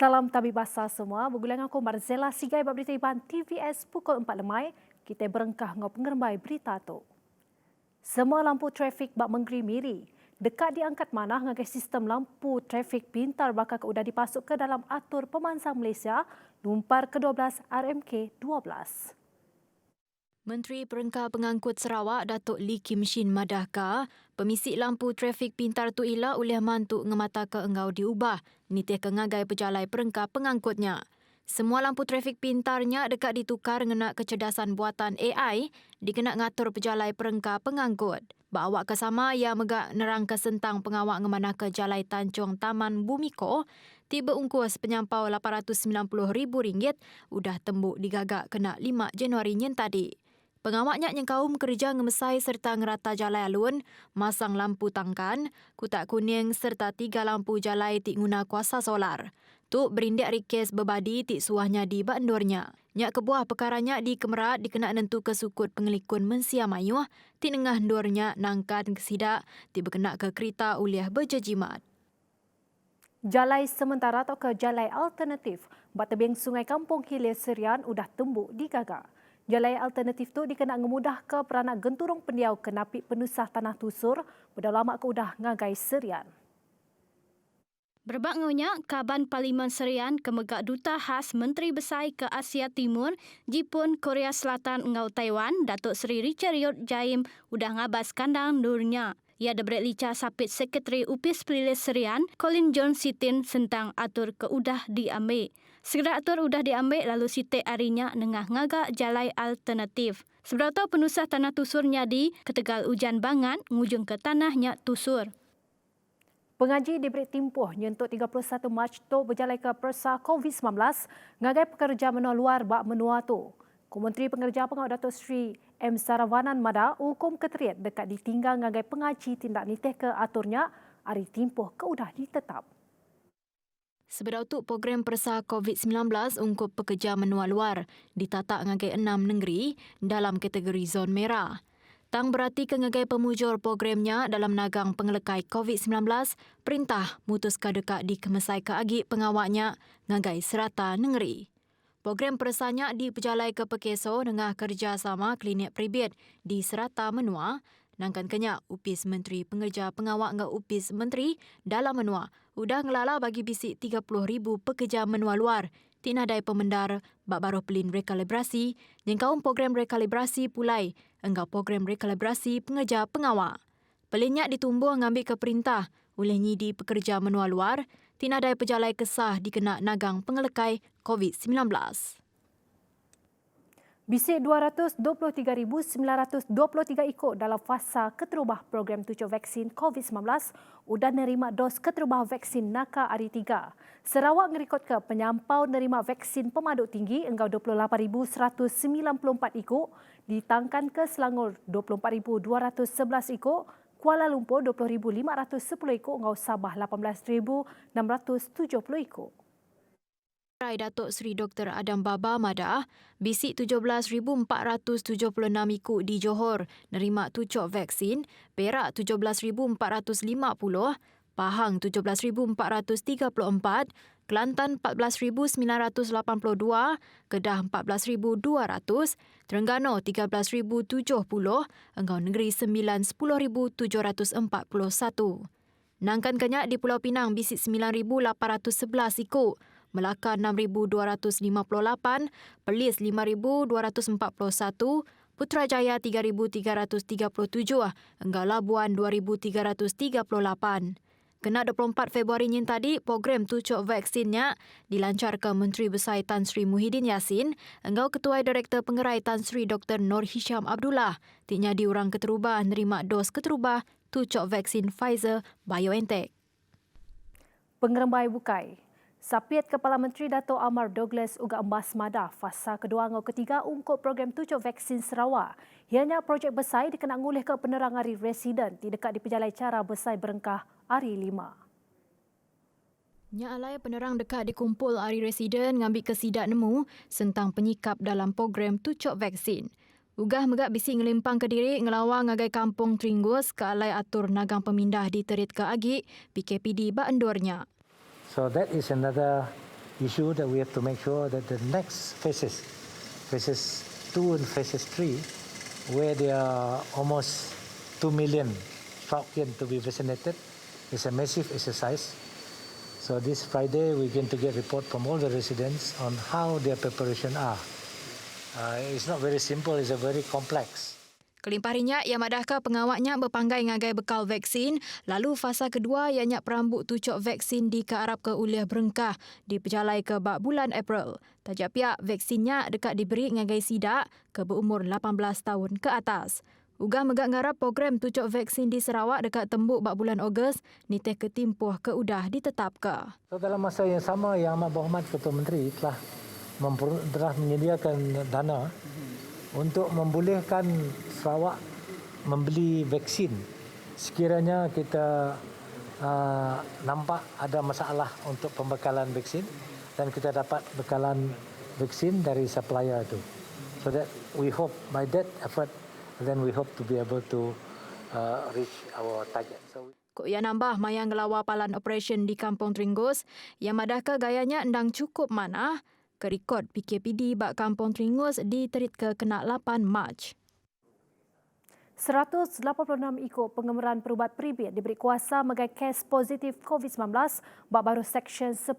Salam tabib basah semua. Bergulang aku Marzela Sigai berita Iban TVS pukul 4 lemai. Kita berengkah ngau pengerembai berita tu. Semua lampu trafik bak menggerimiri. Dekat diangkat mana ngagai sistem lampu trafik pintar bakal sudah dipasuk ke dalam atur pemansang Malaysia lumpar ke-12 RMK 12. Menteri Perengkah Pengangkut Sarawak Datuk Lee Kim Shin madahkah pemisik lampu trafik pintar tu ila oleh mantuk ngemata ke engau diubah nitih ke ngagai pejalai perengkah pengangkutnya. Semua lampu trafik pintarnya dekat ditukar ngena kecerdasan buatan AI dikena ngatur pejalai perengkah pengangkut. Bawa ke sama ia megak nerang ke sentang pengawak ngemana ke Jalai Tanjung Taman Bumiko tiba ungkus penyampau RM890,000 udah tembuk digagak kena 5 Januari nyen tadi. Pengawaknya yang kaum kerja ngemesai serta ngerata jalai alun, masang lampu tangkan, kutak kuning serta 3 lampu jalai tik guna kuasa solar. Tu berindik rikes bebadi tik suahnya di bandornya. Nyak kebuah perkaranya di Kemerat dikena nentu ke sukut pengelikun mensia mayuh, tik nengah ndornya nangkan kesidak, tik berkena ke kereta uliah berjejimat. Jalai sementara atau ke jalai alternatif, bat tebing Sungai Kampung Hilir Serian udah tembuk digagak. Jalai alternatif tu dikena ngemudah ke peranak genturung pendiau kenapik penusah tanah tusur pada lama ke udah ngagai Serian. Berbaknya, Kaban Parlimen Serian kemegak Duta Khas Menteri Besar ke Asia Timur, Jepun, Korea Selatan ngau Taiwan, Datuk Seri Richard Yot Jaim udah ngabas kandang durnya. Ia debret lica sapit Sekretari Upis Pelilih Serian, Colin John Sitin sentang atur ke udah diambil. Segera atur udah diambil lalu sitik harinya nengah ngagak jalai alternatif. Seberapa penusah tanah tusur nyadi ketegal hujan bangan ngujung ke tanahnya tusur. Pengaji diberi timpuh nyentuk 31 Mac tu berjalai ke persa COVID-19 ngagai pekerja menua luar bak menua tu. Kementeri Pengerja Pengawal Datuk Seri M. Saravanan Mada hukum keteriat dekat ditinggal ngagai pengaji tindak nitih ke aturnya hari timpuh ke udah ditetap. Sebelum itu, program persa COVID-19 ungkup pekerja menua luar ditatak ngagai 6 negeri dalam kategori zon merah. Tang berarti ke ngagai pemujur programnya dalam nagang pengelekai COVID-19, perintah mutuskan dekat di kemesai ke agi pengawaknya ngagai serata negeri. Program persanya dipejalai ke Pekeso dengan kerjasama klinik pribad di serata menua, nangkan kenyak Upis Menteri Pengerja Pengawak ngau Upis Menteri dalam menua udah ngelala bagi bisik 30,000 pekerja menua luar tinadai pemendar bak baru pelin rekalibrasi yang kaum program rekalibrasi pulai enggak program rekalibrasi pengerja pengawak. Pelinyak ditumbuh ngambil ke perintah oleh nyidi pekerja menua luar tinadai pejalai kesah dikena nagang pengelekai COVID-19. Bisik 223,923 ikut dalam fasa keterubah program tujuh vaksin COVID-19 udah nerima dos keterubah vaksin Naka hari 3. Sarawak ngerekod ke penyampau nerima vaksin pemaduk tinggi engkau 28,194 ikut, ditangkan ke Selangor 24,211 ikut, Kuala Lumpur 20,510 ikut, engkau Sabah 18,670 ikut. Datuk Seri Dr. Adam Baba madah, bisik 17,476 ikut di Johor nerima tucuk vaksin, Perak 17,450, Pahang 17,434, Kelantan 14,982, Kedah 14,200, Terengganu 13,070, engkau negeri Sembilan 10,741. Nangkan kenyak di Pulau Pinang bisik 9,811 ikut, Melaka 6,258, Perlis 5,241, Putrajaya 3,337, engkau Labuan 2,338. Kena 24 Februari nyen tadi, program tucuk vaksinnya dilancarkan Menteri Besar Tan Sri Muhyiddin Yassin, engkau Ketua Direktur Pengerai Tan Sri Dr. Nur Hisham Abdullah, tiknya diurang keterubah nerima dos keterubah tucuk vaksin Pfizer BioNTech. Pengerembai bukai. Sapiat Kepala Menteri Dato' Amar Douglas uga embas madah fasa kedua atau ketiga ungkup program tujuh vaksin Sarawak. Ianya projek besar dikena ngulih ke penerang hari residen di dekat di pejalai cara besar berengkah hari 5. Nya alai penerang dekat dikumpul hari residen ngambil kesidak nemu tentang penyikap dalam program tucuk vaksin. Ugah megak bisi ngelimpang ke diri ngelawang ngagai kampung Tringgus ke alai atur nagang pemindah di terit ke agi PKPD bak endornya. So that is another issue that we have to make sure that the next phases 2 and phases 3, where there are almost 2 million Faucian to be vaccinated, is a massive exercise. So this Friday we're going to get report from all the residents on how their preparation are. It's not very simple, it's a very complex. Kelimpah rinyak yang madahkah pengawaknya berpanggai ngagai bekal vaksin, lalu fasa kedua ianya perambut tucuk vaksin di ke Arab ke uliah berengkah di pejalai ke bak bulan April. Tajak pihak vaksinnya dekat diberi ngagai sidak ke berumur 18 tahun ke atas. Ugah megak ngarap program tucuk vaksin di Sarawak dekat tembuk bak bulan Ogos, nitih ketimpuh ke udah ditetapkan. So dalam masa yang sama, Yang Amat Berhormat Ketua Menteri telah menyediakan dana untuk membolehkan Sarawak membeli vaksin sekiranya kita nampak ada masalah untuk pembekalan vaksin dan kita dapat bekalan vaksin dari supplier itu. So that we hope by that effort, then we hope to be able to reach our target. So Kok ia nambah mayang ngelawa palan operation di Kampung Tringgos yang madahkah gayanya endang cukup mana ke rekod PKPD bak Kampung Tringgos diterit ke kena 8 Mac. 186 ikut pengemeran perubat peribit diberi kuasa megai kes positif COVID-19 bak baru Seksyen 10-2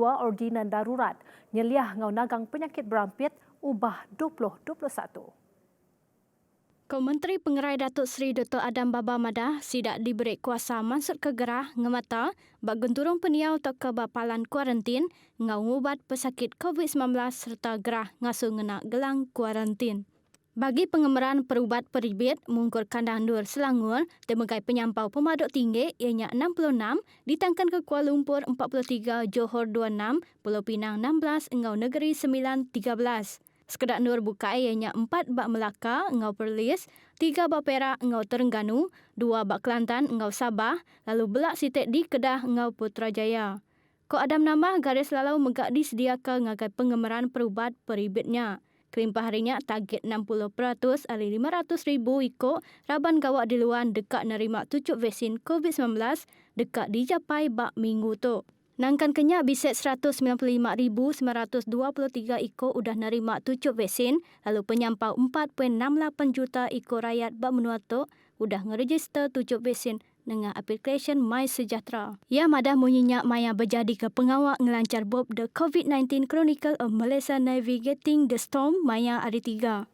Ordinan Darurat nyeliah ngau nagang penyakit berampit ubah 2021. Menteri Pengerai Datuk Seri Dr. Adam Baba Madah sidak diberi kuasa mansut ke gerah ngemata bak genturung peniau atau ke bapalan kuarantin ngau ngubat pesakit COVID-19 serta gerah ngasuh ngena gelang kuarantin. Bagi pengemeran perubat peribit mungkur kandang dur Selangor temegai penyampau pemaduk tinggi ianya 66 ditangkan ke Kuala Lumpur 43, Johor 26, Pulau Pinang 16, Engau Negeri 9 13. Sekedak nur buka ianya 4 bak Melaka, Engau Perlis, 3 bak Perak, Engau Terengganu, 2 bak Kelantan, Engau Sabah, lalu belak sitik di Kedah, Engau Putrajaya. Ko Adam nambah garis lalau megak disediakan ngagai pengemeran perubat peribitnya. Kelimpah harinya target 60% ali 500,000 ikut raban gawak di luar dekat nerima tucuk vaksin COVID-19 dekat dicapai bak minggu tu. Nangkan kenyak bisik 195,923 ikut udah nerima tucuk vaksin, lalu penyampau 4.68 juta ikut rakyat bak menua tu udah ngeregister tucuk vaksin dengan aplikasi MySejahtera. Ia madah munyinya maya berjadi ke pengawak ngelancar Bob The COVID-19 Chronicle of Malaysia Navigating the Storm maya hari 3.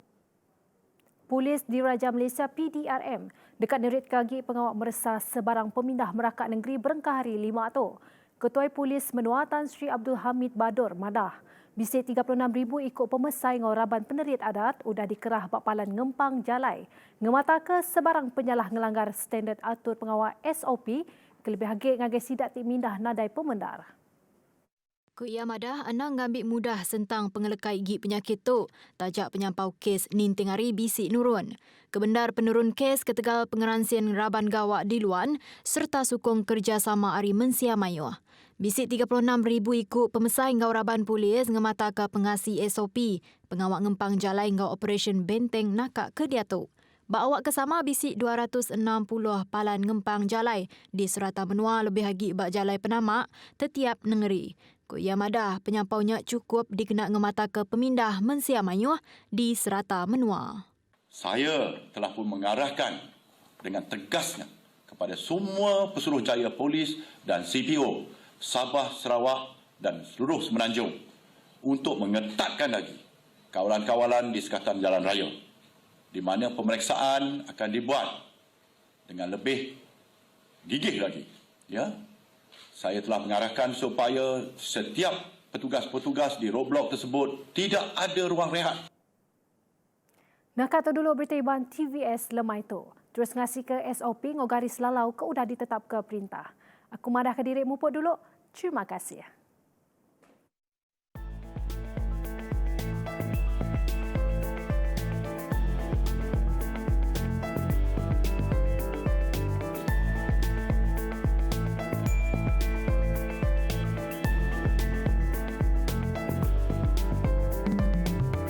Polis Diraja Malaysia PDRM dekat nerit kaki pengawak meresah sebarang pemindah merakat negeri Berengkah hari 5 tu. Ketua Polis Menua Tan Sri Abdul Hamid Badur madah bisik 36,000 ikut pemesai ngauraban penerit adat udah dikerah bapalan ngempang jalai. Ngemata ke sebarang penyalah ngelanggar standard atur pengawal SOP kelebih hagik ngagai sidak tik mindah nadai pemendar. Ku ia madah anang ngambil mudah sentang pengelekai gig penyakit tu. Tajak penyampau kes ninting hari bisik nurun. Kebendar penurun kes ketegal pengeransian raban gawak di luan serta sukong kerjasama hari mensia mayuh. Bisik 36,000 ikut pemesai ngau raban polis ngemata ke pengasi SOP. Pengawak ngempang jalai ngau operation benteng nakak ke dia tu. Bak awak kesama bisik 260 palan ngempang jalai di serata menua lebih hagi bak jalai penamak tetiap negeri. Ku ia madah penyampaunya cukup dikena ngemata ke pemindah mensia mayuh di serata menua. Saya telah pun mengarahkan dengan tegasnya kepada semua pesuruhjaya polis dan CPO Sabah, Sarawak dan seluruh Semenanjung untuk mengetatkan lagi kawalan-kawalan di sekatan jalan raya di mana pemeriksaan akan dibuat dengan lebih gigih lagi. Ya, saya telah mengarahkan supaya setiap petugas-petugas di roadblock tersebut tidak ada ruang rehat. Nak kata dulu berita iban TVS lemai tu. Terus ngasih ke SOP ngogaris lalau ke udah ditetap ke perintah. Aku madah ke diri mupuk dulu. Terima kasih.